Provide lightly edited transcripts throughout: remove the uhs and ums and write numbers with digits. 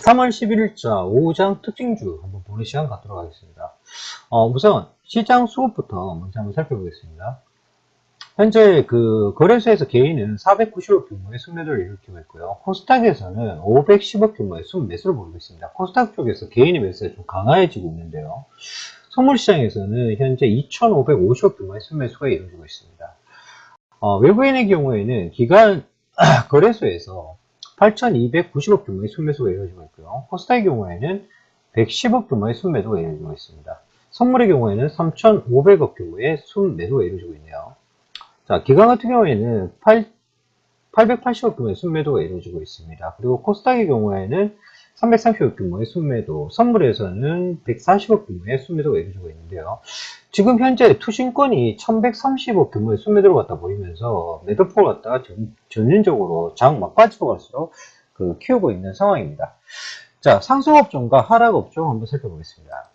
3월 11일자 오후장 특징주 한번 보는 시간 갖도록 하겠습니다. 우선 시장 수급부터 먼저 한번 살펴보겠습니다. 현재 그 거래소에서 개인은 490억 규모의 순매도를 일으키고 있고요. 코스닥에서는 510억 규모의 순매수를 보이고 있습니다. 코스닥 쪽에서 개인의 매수가 좀 강화해지고 있는데요. 선물시장에서는 현재 2,550억 규모의 순매수가 이루어지고 있습니다. 외부인의 경우에는 기간 거래소에서 8,290억 규모의 순매수가 이루어지고 있고요. 코스닥의 경우에는 110억 규모의 순매도가 이루어지고 있습니다. 선물의 경우에는 3,500억 규모의 순매도가 이루어지고 있네요. 자, 기관 같은 경우에는 880억 규모의 순매도가 이루어지고 있습니다. 그리고 코스닥의 경우에는 330억 규모의 순매도, 선물에서는 140억 규모의 순매도가 이루어지고 있는데요. 지금 현재 투신권이 1130억 규모의 순매도를 갖다 보이면서 매도폭을 갖다가 전진적으로 장 막바지로 갈수록 키우고 있는 상황입니다. 자, 상승업종과 하락업종 한번 살펴보겠습니다.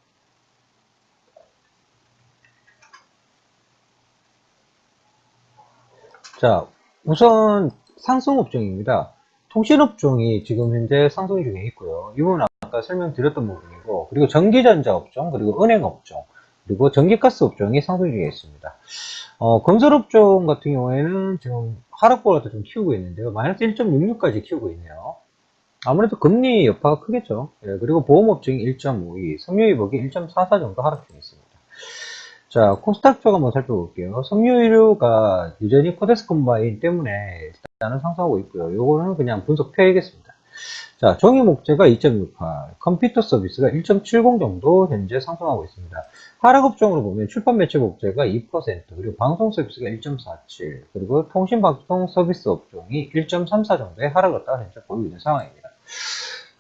자, 우선 상승업종입니다. 통신업종이 지금 현재 상승 중에 있고요. 이 부분은 아까 설명드렸던 부분이고, 그리고 전기전자업종, 그리고 은행업종, 그리고 전기가스업종이 상승 중에 있습니다. 건설업종 같은 경우에는 지금 하락보다 좀 키우고 있는데요. 마이너스 1.66까지 키우고 있네요. 아무래도 금리 여파가 크겠죠. 예, 그리고 보험업종이 1.52, 섬유유복이 1.44 정도 하락 중에 있습니다. 자, 코스닥 쪽 한번 살펴볼게요. 섬유유류가 여전히 코덱스 컴바인 때문에 일단은 상승하고 있고요. 요거는 그냥 분석 펴야겠습니다. 자, 정유 목재가 2.68, 컴퓨터 서비스가 1.70 정도 현재 상승하고 있습니다. 하락 업종으로 보면 출판 매체 목재가 2%, 그리고 방송 서비스가 1.47, 그리고 통신 방송 서비스 업종이 1.34 정도의 하락을 따라 현재 보이고 있는 상황입니다.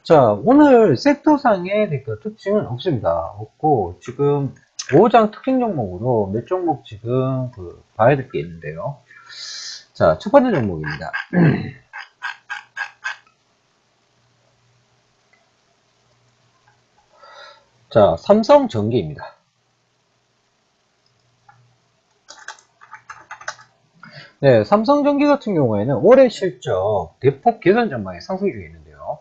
자, 오늘 섹터상의 특징은 없습니다. 없고, 지금 5장 특징 종목으로 몇 종목 지금 봐야 될 게 있는데요. 자, 첫 번째 종목입니다. 자, 삼성전기입니다. 네, 삼성전기 같은 경우에는 올해 실적 대폭 개선 전망이 상승 중에 있는데요.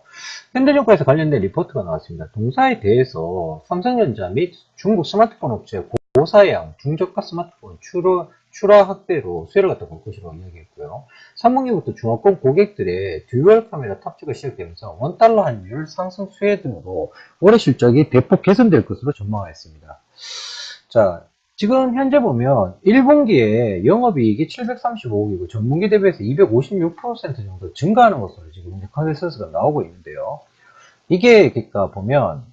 현대증권에서 관련된 리포트가 나왔습니다. 동사에 대해서 삼성전자 및 중국 스마트폰 업체 고사양 중저가 스마트폰 출하 확대로 수혜를 갖다 볼 것이라고 이야기했고요. 3분기부터 중화권 고객들의 듀얼 카메라 탑재가 시작되면서 원달러 환율 상승 수혜 등으로 올해 실적이 대폭 개선될 것으로 전망했습니다. 자, 지금 현재 보면 1분기에 영업이익이 735억이고 전분기 대비해서 256% 정도 증가하는 것으로 지금 현재 컨센서스가 나오고 있는데요. 이게 그러니까 보면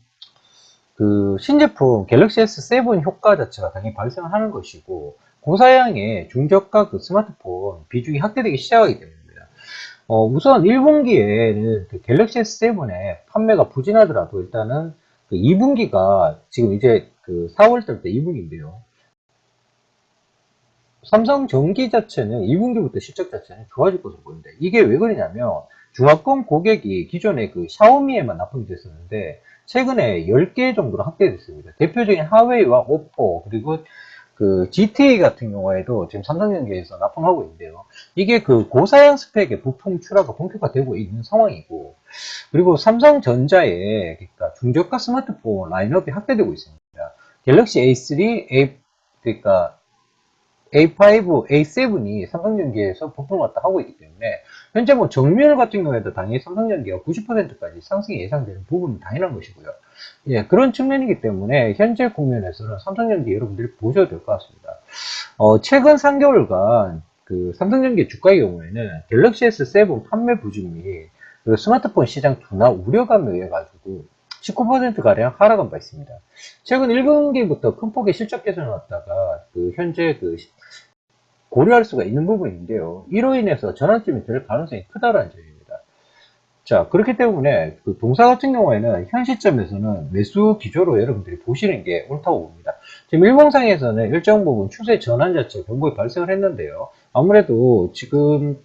신제품 갤럭시 S7 효과 자체가 당연히 발생을 하는 것이고 고사양의 중저가 스마트폰 비중이 확대되기 시작하기 때문입니다. 우선 1분기에는 갤럭시 S7의 판매가 부진하더라도 일단은 2분기가 지금 이제 4월달 때 2분기인데요. 삼성전기 자체는 2분기부터 실적 자체는 좋아질 것으로 보입니다. 이게 왜 그러냐면 중화권 고객이 기존에 샤오미에만 납품이 됐었는데 최근에 10개 정도로 확대됐습니다. 대표적인 하웨이와 오포 그리고 GT 같은 경우에도 지금 삼성전기에서 납품하고 있는데요. 이게 고사양 스펙의 부품 출하가 본격화되고 있는 상황이고 그리고 삼성전자의 그러니까 중저가 스마트폰 라인업이 확대되고 있습니다. 갤럭시 A3, 그러니까 A5, A7이 삼성전기에서 부품을 갖다 하고 있기 때문에 현재 정밀 같은 경우에도 당연히 삼성전기가 90%까지 상승이 예상되는 부분은 당연한 것이고요. 예, 그런 측면이기 때문에 현재 국면에서는 삼성전기 여러분들이 보셔도 될 것 같습니다. 최근 3개월간 삼성전기 주가의 경우에는 갤럭시 S7 판매 부진 및 스마트폰 시장 둔화 우려감에 의해 가지고 19%가량 하락한 바 있습니다. 최근 1분기부터 큰 폭의 실적 개선을 갖다가 현재 고려할 수가 있는 부분인데요. 이로 인해서 전환점이 될 가능성이 크다라는 점입니다. 자, 그렇기 때문에 동사 같은 경우에는 현 시점에서는 매수 기조로 여러분들이 보시는 게 옳다고 봅니다. 지금 일봉상에서는 일정 부분 추세 전환 자체 변곡이 발생을 했는데요. 아무래도 지금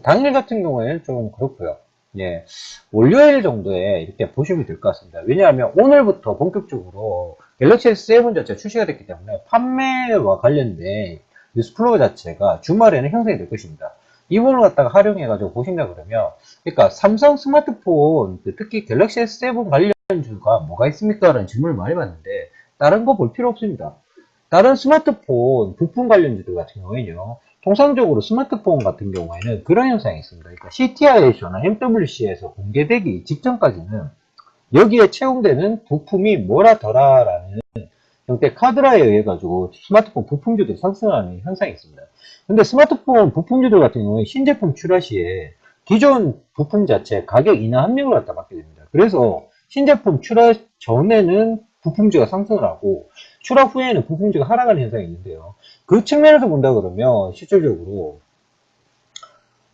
당일 같은 경우에는 좀 그렇고요. 예, 월요일 정도에 이렇게 보시면 될 것 같습니다. 왜냐하면 오늘부터 본격적으로 갤럭시 S7 자체가 출시가 됐기 때문에 판매와 관련된 뉴스플로우 자체가 주말에는 형성이 될 것입니다. 이 부분을 갖다가 활용해가지고 보신다 그러면, 그러니까 삼성 스마트폰, 특히 갤럭시 S7 관련주가 뭐가 있습니까? 라는 질문을 많이 받는데, 다른 거 볼 필요 없습니다. 다른 스마트폰 부품 관련주들 같은 경우에는요, 통상적으로 스마트폰 같은 경우에는 그런 현상이 있습니다. 그러니까 CTI에서나 MWC에서 공개되기 직전까지는 여기에 채용되는 부품이 뭐라더라라는 형태 카드라에 의해 가지고 스마트폰 부품주들이 상승하는 현상이 있습니다. 근데 스마트폰 부품주들 같은 경우에 신제품 출하 시에 기존 부품 자체 가격 인하 합력을 갖다 받게 됩니다. 그래서 신제품 출하 전에는 부품주가 상승을 하고 출하 후에는 부품주가 하락하는 현상이 있는데요. 그 측면에서 본다 그러면 실질적으로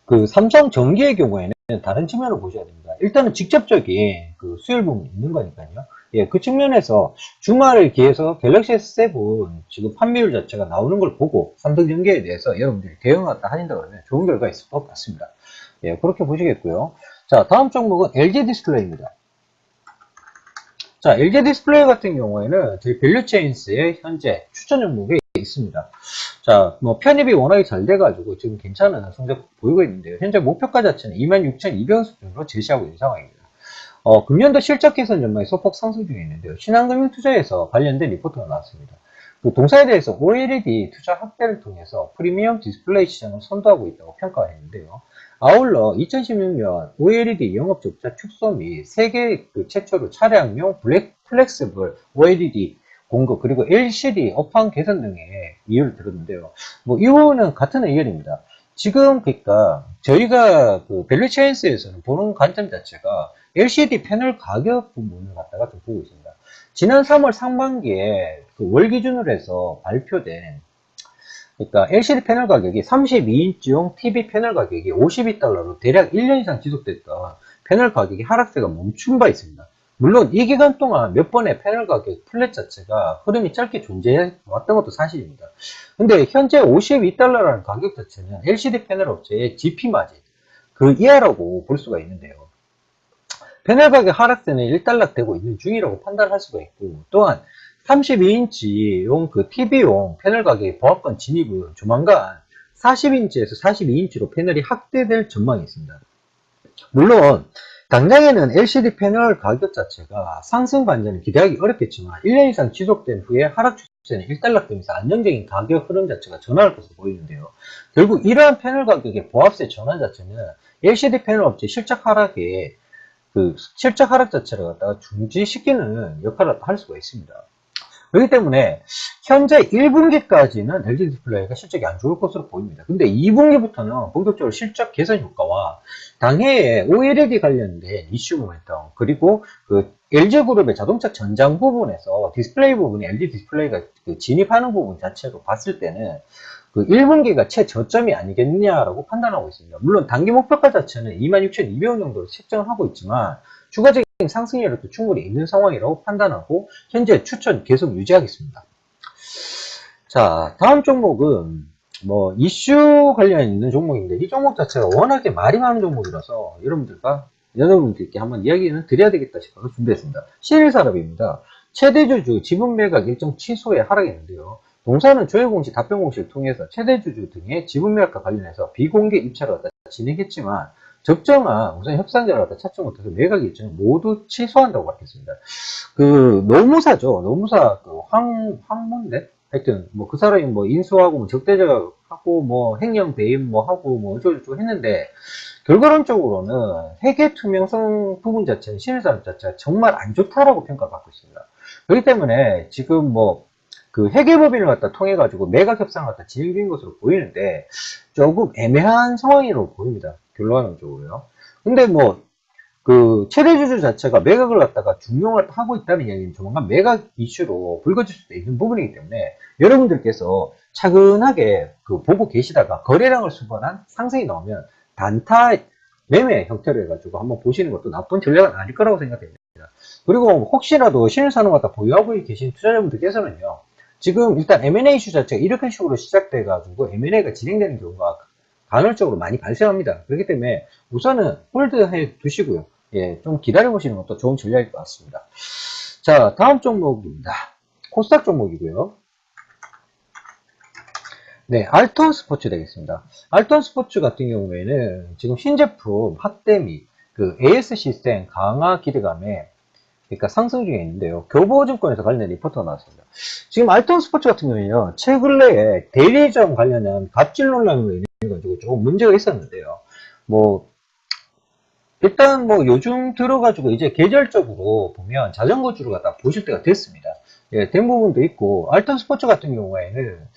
그 삼성 전기의 경우에는 다른 측면을 보셔야 됩니다. 일단은 직접적인 그 수율 부분이 있는 거니까요. 예, 그 측면에서 주말을 기해서 갤럭시 S7 지금 판매율 자체가 나오는 걸 보고 삼성전기에 대해서 여러분들이 대응을 하신다 그러면 좋은 결과가 있을 것 같습니다. 예, 그렇게 보시겠고요. 자, 다음 종목은 LG 디스플레이입니다. 자, LG 디스플레이 같은 경우에는 저희 밸류체인스의 현재 추천 종목이 있습니다. 자, 뭐 편입이 워낙에 잘 돼가지고 지금 괜찮은 성적 보이고 있는데요. 현재 목표가 자체는 26,200원 수준으로 제시하고 있는 상황입니다. 금년도 실적 개선 전망이 소폭 상승 중에 있는데요. 신한금융투자에서 관련된 리포트가 나왔습니다. 그 동사에 대해서 OLED 투자 확대를 통해서 프리미엄 디스플레이 시장을 선도하고 있다고 평가했는데요. 아울러 2016년 OLED 영업 적자 축소 및 세계 최초로 차량용 플렉스블 OLED 공급 그리고 LCD 업황 개선 등의 이유를 들었는데요. 뭐 이유는 같은 의견입니다. 지금 그러니까 저희가 그 밸류체인스에서는 보는 관점 자체가 LCD 패널 가격 부분을 갖다가 좀 보고 있습니다. 지난 3월 상반기에 그 월 기준으로 해서 발표된 그러니까 LCD 패널 가격이 32인치용 TV 패널 가격이 52달러로 대략 1년 이상 지속됐던 패널 가격이 하락세가 멈춘 바 있습니다. 물론 이 기간 동안 몇 번의 패널 가격 플랫 자체가 흐름이 짧게 존재해 왔던 것도 사실입니다. 근데 현재 52달러라는 가격 자체는 LCD 패널 업체의 GP 마진 그 이하라고 볼 수가 있는데요. 패널 가격 하락세는 일단락되고 있는 중이라고 판단할 수가 있고, 또한 32인치용 그 TV용 패널 가격의 보합권 진입은 조만간 40인치에서 42인치로 패널이 확대될 전망이 있습니다. 물론 당장에는 LCD 패널 가격 자체가 상승 반전을 기대하기 어렵겠지만 1년 이상 지속된 후에 하락 추세는 일단락되면서 안정적인 가격 흐름 자체가 전환할 것으로 보이는데요. 결국 이러한 패널 가격의 보합세 전환 자체는 LCD 패널 업체 실적 하락에 그 실적 하락 자체를 갖다가 중지시키는 역할을 할 수가 있습니다. 그렇기 때문에 현재 1분기까지는 LG 디스플레이가 실적이 안 좋을 것으로 보입니다. 근데 2분기부터는 본격적으로 실적 개선 효과와 당해에 OLED 관련된 이슈 모멘텀 그리고 그 LG그룹의 자동차 전장 부분에서 디스플레이 부분이 LG 디스플레이가 그 진입하는 부분 자체로 봤을 때는 그 1분기가 최저점이 아니겠냐라고 판단하고 있습니다. 물론 단기 목표가 자체는 26,200원 정도로 책정하고 있지만 추가적인 상승 여력도 충분히 있는 상황이라고 판단하고 현재 추천 계속 유지하겠습니다. 자, 다음 종목은 뭐 이슈 관련 있는 종목인데 이 종목 자체가 워낙에 말이 많은 종목이라서 여러분들께 한번 이야기는 드려야 되겠다 싶어서 준비했습니다. 신일산업입니다. 최대주주 지분 매각 일정 취소에 하락했는데요. 동사는 조회공시 답변공시를 통해서 최대주주 등의 지분 매각과 관련해서 비공개 입찰을 진행했지만 적정한 우선 협상자를 찾지 못해서 매각 일정을 모두 취소한다고 밝혔습니다. 그 노무사죠. 노무사 그 황문대 하여튼 뭐 그 사람이 뭐 인수하고 뭐 적대적하고 뭐 행령 배임 뭐 하고 뭐 어쩌고저쩌고 했는데 결과론적으로는 회계 투명성 부분 자체는 신일산업 자체가 정말 안 좋다라고 평가받고 있습니다. 그렇기 때문에 지금 뭐 그 회계법인을 갖다 통해 가지고 매각 협상을 갖다 진행 중인 것으로 보이는데 조금 애매한 상황이라고 보입니다. 결론적으로요. 근데 뭐 그 최대주주 자체가 매각을 갖다가 중용을 하고 있다는 이야기는 조만간 매각 이슈로 불거질 수도 있는 부분이기 때문에 여러분들께서 차근하게 그 보고 계시다가 거래량을 수반한 상승이 나오면 단타 매매 형태로 해가지고 한번 보시는 것도 나쁜 전략은 아닐 거라고 생각됩니다. 그리고 혹시라도 신일산업 갖다 보유하고 계신 투자자분들께서는요, 지금 일단 M&A 이슈 자체가 이렇게 식으로 시작돼 가지고 M&A가 진행되는 경우가 간헐적으로 많이 발생합니다. 그렇기 때문에 우선은 홀드해 두시고요. 예, 좀 기다려 보시는 것도 좋은 전략일 것 같습니다. 자, 다음 종목입니다. 코스닥 종목이고요. 네, 알톤 스포츠 되겠습니다. 알톤 스포츠 같은 경우에는 지금 신제품 확대 및 그 AS 시스템 강화 기대감에 그러니까 상승 중에 있는데요. 교보증권에서 관련 리포트가 나왔습니다. 지금 알톤 스포츠 같은 경우에는요, 최근에 대리점 관련한 갑질 논란으로 인해 가지고 조금 문제가 있었는데요. 뭐 일단 뭐 요즘 들어가지고 이제 계절적으로 보면 자전거주를 갖다 보실 때가 됐습니다. 예, 된 부분도 있고 알톤 스포츠 같은 경우에는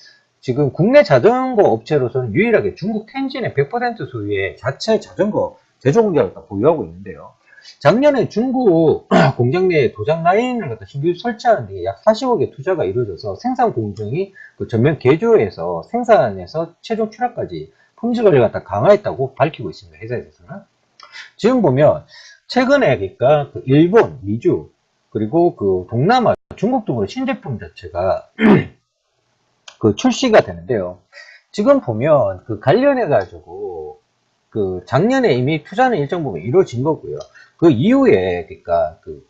지금 국내 자전거 업체로서는 유일하게 중국 텐진의 100% 소유의 자체 자전거 제조 공장을 갖다 보유하고 있는데요. 작년에 중국 공장 내에 도장 라인을 갖다 신규 설치하는 데 약 40억의 투자가 이루어져서 생산 공정이 그 전면 개조해서 생산에서 최종 출하까지 품질 관리를 갖다 강화했다고 밝히고 있습니다. 회사에서는. 지금 보면 최근에 그러니까 그 일본, 미주 그리고 그 동남아, 중국 등으로 신제품 자체가 그 출시가 되는데요. 지금 보면 그 관련해 가지고 그 작년에 이미 투자는 일정 부분 이루어진 거고요. 그 이후에 그러니까 그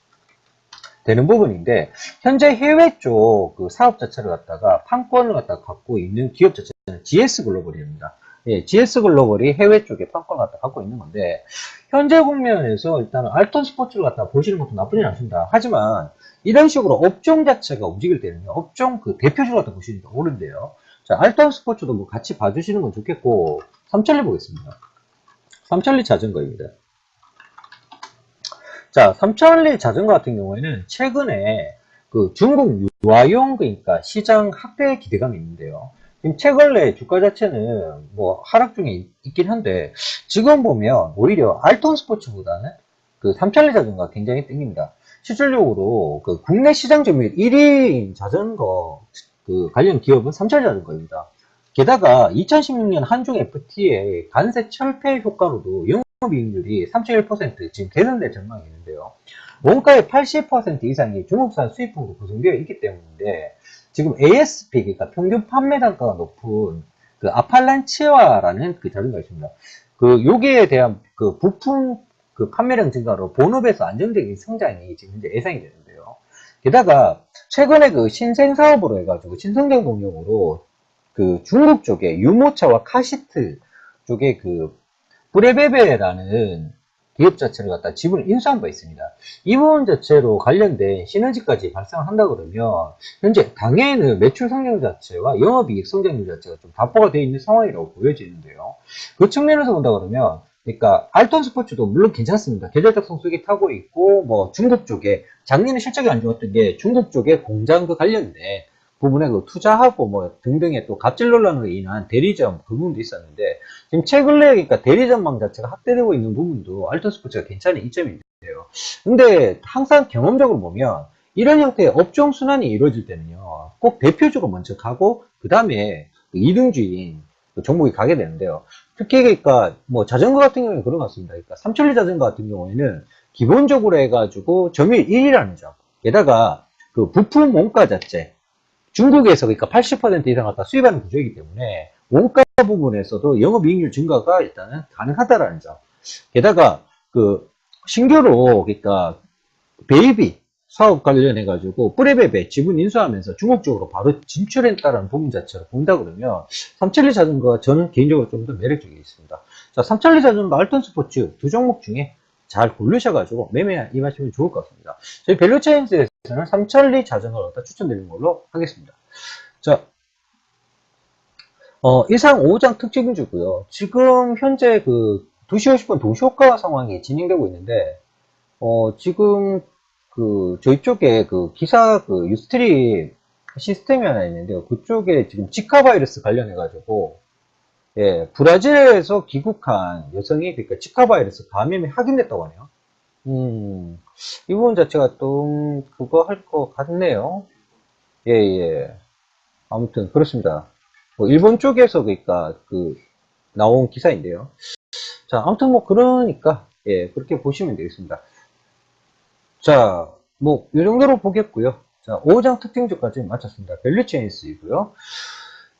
되는 부분인데 현재 해외 쪽 그 사업 자체를 갖다가 판권을 갖다가 갖고 있는 기업 자체는 GS 글로벌입니다. 예, GS 글로벌이 해외 쪽에 판권을 갖다 갖고 있는 건데 현재 국면에서 일단 알톤 스포츠를 갖다 보시는 것도 나쁘진 않습니다. 하지만 이런 식으로 업종 자체가 움직일 때는요, 업종 그 대표주를 갖다 보시는 게 옳은데요. 자, 알톤 스포츠도 뭐 같이 봐주시는 건 좋겠고, 삼천리 보겠습니다. 삼천리 자전거입니다. 자, 삼천리 자전거 같은 경우에는 최근에 그 중국 유아용 그러니까 시장 확대 기대감이 있는데요. 지금 최근에 주가 자체는 뭐 하락 중에 있긴 한데 지금 보면 오히려 알톤 스포츠보다는 그 삼천리 자전거가 굉장히 땡깁니다. 실질적으로 그 국내 시장 점유율 1위인 자전거 그 관련 기업은 삼천리 자전거입니다. 게다가 2016년 한중 FTA의 관세 철폐 효과로도 영업이익률이 3.1% 지금 개선될 전망이 있는데요. 원가의 80% 이상이 중국산 수입품으로 구성되어 있기 때문에 지금 ASP, 그러니까 평균 판매 단가가 높은 그 아팔란치아라는 그 자전거가 있습니다. 그 여기에 대한 그 부품 그 판매량 증가로 본업에서 안정적인 성장이 지금 현재 예상이 되는데요. 게다가 최근에 그 신생 사업으로 해가지고 신성장 동력으로 그 중국 쪽에 유모차와 카시트 쪽에 그 뿌레베베라는 기업 자체를 갖다 지분을 인수한 바 있습니다. 이 부분 자체로 관련된 시너지까지 발생한다 그러면 현재 당해는 매출 성장 자체와 영업이익 성장률 자체가 좀 답보가 되어 있는 상황이라고 보여지는데요. 그 측면에서 본다 그러면 그러니까 알톤 스포츠도 물론 괜찮습니다. 계절적 성수기 타고 있고 뭐 중국 쪽에 작년에 실적이 안 좋았던 게 중국 쪽에 공장 그 관련된 부분에 그 투자하고 뭐 등등의 또 갑질 논란으로 인한 대리점 그 부분도 있었는데 지금 최근에 그러니까 대리점망 자체가 확대되고 있는 부분도 알톤 스포츠가 괜찮은 이점인데요. 근데 항상 경험적으로 보면 이런 형태의 업종 순환이 이루어질 때는요, 꼭 대표주가 먼저 가고 그 다음에 이등주인 그 종목이 가게 되는데요. 특히 그러니까 뭐 자전거 같은 경우는 그런 것 같습니다. 그러니까 삼천리 자전거 같은 경우에는 기본적으로 해가지고 점유율 1위라는 점. 게다가 그 부품 원가 자체 중국에서 그러니까 80% 이상 갖다 수입하는 구조이기 때문에 원가 부분에서도 영업이익률 증가가 일단은 가능하다라는 점. 게다가 그 신규로 그러니까 베이비 사업 관련해 가지고 뿌레베베 지분 인수하면서 중국 쪽으로 바로 진출했다라는 부분 자체로 본다 그러면 삼천리 자전거가 저는 개인적으로 좀 더 매력적이 있습니다. 자, 삼천리 자전거 알톤 스포츠 두 종목 중에 잘 고르셔가지고 매매 임하시면 좋을 것 같습니다. 저희 밸류체인스에서는 삼천리 자전거를 갖다 추천드리는 걸로 하겠습니다. 자, 이상 5장 특징주고요. 지금 현재 그 2시 50분 동시효과 상황이 진행되고 있는데, 지금 그 저희 쪽에 그 기사 그 유스트림 시스템이 하나 있는데요. 그쪽에 지금 지카 바이러스 관련해 가지고 예, 브라질에서 귀국한 여성이 그러니까 지카 바이러스 감염이 확인됐다고 하네요. 이 부분 자체가 좀 그거 할 것 같네요. 예, 예. 아무튼 그렇습니다. 뭐 일본 쪽에서 그러니까 그 나온 기사인데요. 자, 아무튼 뭐 그러니까 예, 그렇게 보시면 되겠습니다. 자, 뭐 이 정도로 보겠고요. 자, 5장 특징주까지 마쳤습니다. 밸류체인스이고요.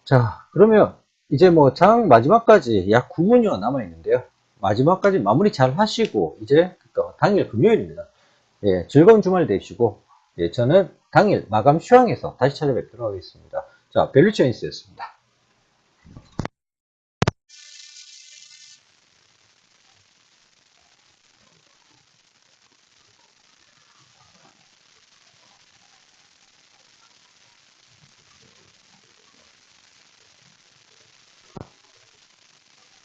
자, 그러면 이제 뭐 장 마지막까지 약 9분여 남아 있는데요. 마지막까지 마무리 잘 하시고 이제 그러니까 당일 금요일입니다. 예, 즐거운 주말 되시고 예, 저는 당일 마감 휴항에서 다시 찾아뵙도록 하겠습니다. 자, 밸류체인스였습니다.